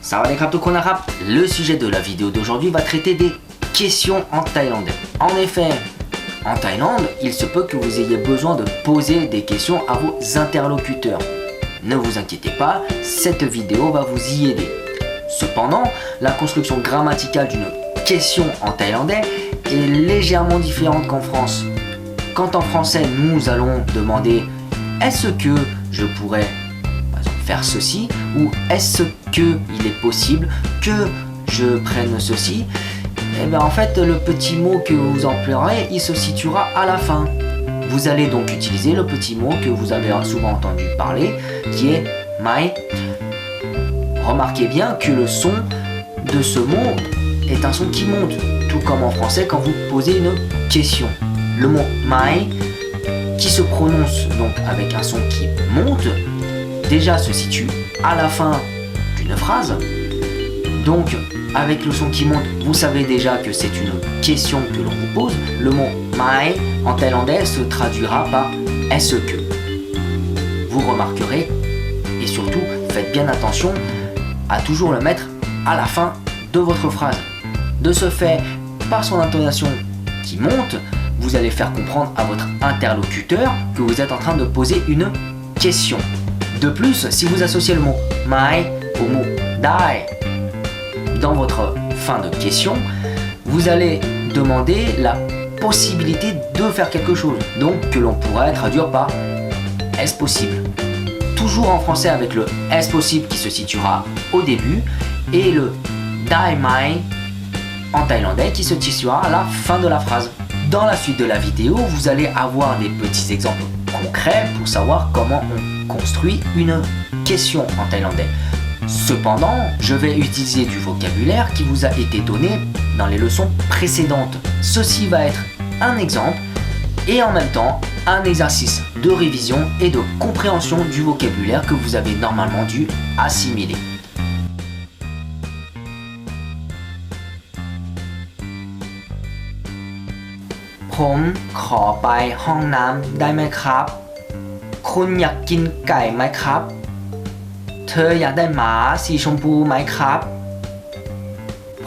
Sawadee tout konarap. Le sujet de la vidéo d'aujourd'hui va traiter des questions en thaïlandais. En effet, en Thaïlande, il se peut que vous ayez besoin de poser des questions à vos interlocuteurs. Ne vous inquiétez pas, cette vidéo va vous y aider. Cependant, la construction grammaticale d'une question en thaïlandais est légèrement différente qu'en France. Quand en français, nous allons demander « Est-ce que je pourrais par exemple, faire ceci ?» ou « Est-ce que il est possible que je prenne ceci ?» Eh bien en fait, le petit mot que vous emploierez, il se situera à la fin. Vous allez donc utiliser le petit mot que vous avez souvent entendu parler, qui est « mai ». Remarquez bien que le son de ce mot est un son qui monte, tout comme en français quand vous posez une question. Le mot « mai » qui se prononce donc avec un son qui monte, déjà se situe à la fin d'une phrase. Donc, avec le son qui monte, vous savez déjà que c'est une question que l'on vous pose. Le mot « mai » en thaïlandais se traduira par « est-ce que ». Vous remarquerez, et surtout, faites bien attention à toujours le mettre à la fin de votre phrase. De ce fait, par son intonation qui monte, vous allez faire comprendre à votre interlocuteur que vous êtes en train de poser une question. De plus, si vous associez le mot « mai » au mot « dai » dans votre fin de question, vous allez demander la possibilité de faire quelque chose, donc que l'on pourrait traduire par « est-ce possible ?» Toujours en français avec le « est-ce possible » qui se situera au début et le « dai mai » en thaïlandais qui se situera à la fin de la phrase. Dans la suite de la vidéo, vous allez avoir des petits exemples concrets pour savoir comment on construit une question en thaïlandais. Cependant, je vais utiliser du vocabulaire qui vous a été donné dans les leçons précédentes. Ceci va être un exemple et en même temps un exercice de révision et de compréhension du vocabulaire que vous avez normalement dû assimiler.ผมขอไปห้องน้ำได้ไหมครับคุณอยากกินไก่ไหมครับเธออยากได้หมาสีชมพูไหมครับ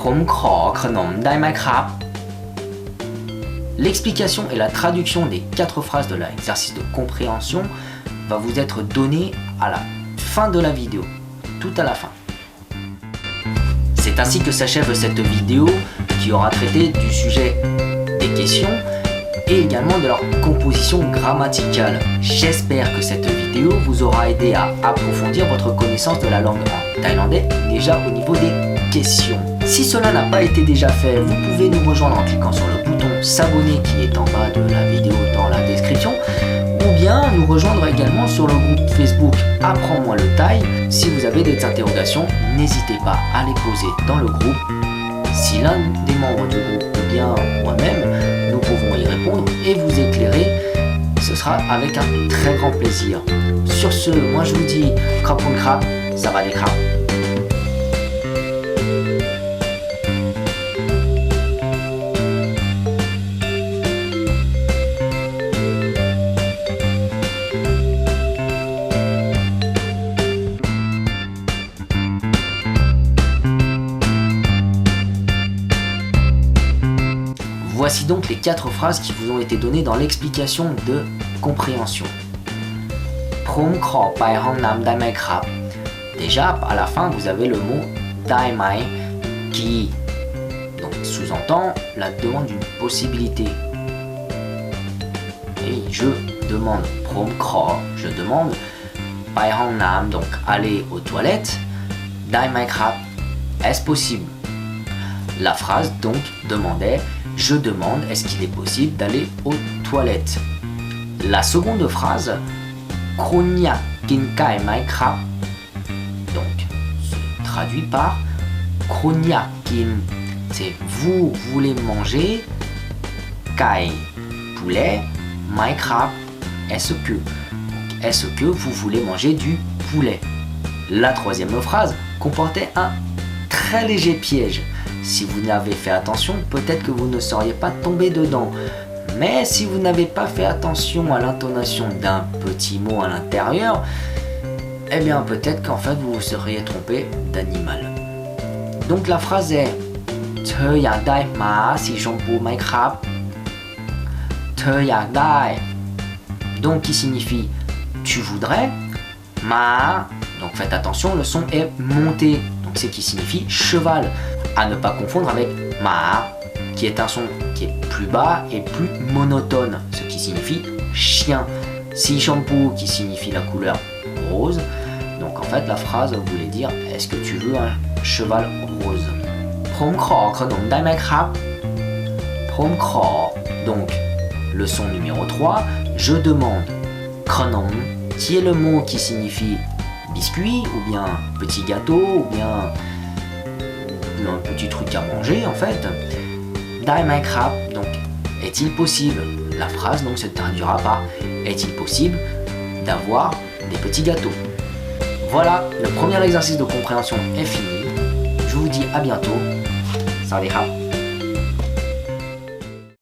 ผมขอขนมได้ไหมครับ L'explication et la traduction des 4 phrases de l'exercice de compréhension va vous être donnée à la fin de la vidéo, tout à la fin. C'est ainsi que s'achève cette vidéo qui aura traité du sujet des questions et également de leur composition grammaticale. J'espère que cette vidéo vous aura aidé à approfondir votre connaissance de la langue en thaïlandais, déjà au niveau des questions. Si cela n'a pas été déjà fait, vous pouvez nous rejoindre en cliquant sur le bouton s'abonner qui est en bas de la vidéo dans la description, ou bien nous rejoindre également sur le groupe Facebook Apprends-moi le Thaï. Si vous avez des interrogations, n'hésitez pas à les poser dans le groupe. Si l'un des membres du groupe ou bien moi-même, nous pouvons y répondre et vous éclairer, ce sera avec un très grand plaisir. Sur ce, moi je vous dis Krapun Krap, Sawadee Krap. Voici donc les 4 phrases qui vous ont été données dans l'explication de compréhension.ผมขอไปห้องน้ำได้ไหมครับ Déjà, à la fin, vous avez le mot dai mai qui donc, sous-entend la demande d'une possibilité. Et je demande,ผมขอ, je demande, ไปห้องน้ำ donc aller aux toilettes, ได้ไหมครับ est-ce possible? La phrase donc demandait je demande est-ce qu'il est possible d'aller aux toilettes. La seconde phraseคุณอยากกินไก่ไหมครับ donc se traduit par คุณอยากกิน c'est vous voulez manger ไก่ poulet ไหมครับ est-ce que donc, est-ce que vous voulez manger du poulet. La troisième phrase comportait un très léger piège. Si vous n'avez fait attention, peut-être que vous ne seriez pas tombé dedans. Mais si vous n'avez pas fait attention à l'intonation d'un petit mot à l'intérieur, eh bien peut-être qu'en fait vous vous seriez trompé d'animal. Donc la phrase est เธออยากได้หมาสีชมพูไหมครับ เธออยากได้ donc qui signifie tu voudrais, ma, donc faites attention, le son est monté, donc c'est qui signifie cheval, à ne pas confondre avec ma, qui est un son qui est plus bas et plus monotone, ce qui signifie chien. Si shampoo qui signifie la couleur rose, donc en fait la phrase voulait dire est-ce que tu veux un cheval rose. ผมขอขนมได้ไหมครับ ผมขอ donc le son numéro 3, je demande. Kronom, qui est le mot qui signifie biscuit, ou bien petit gâteau, ou bien un petit truc à manger en fait. Dai mai krab, donc est-il possible, la phrase donc se traduira par est-il possible d'avoir des petits gâteaux. Voilà, le premier exercice de compréhension est fini. Je vous dis à bientôt. Sawadee krab.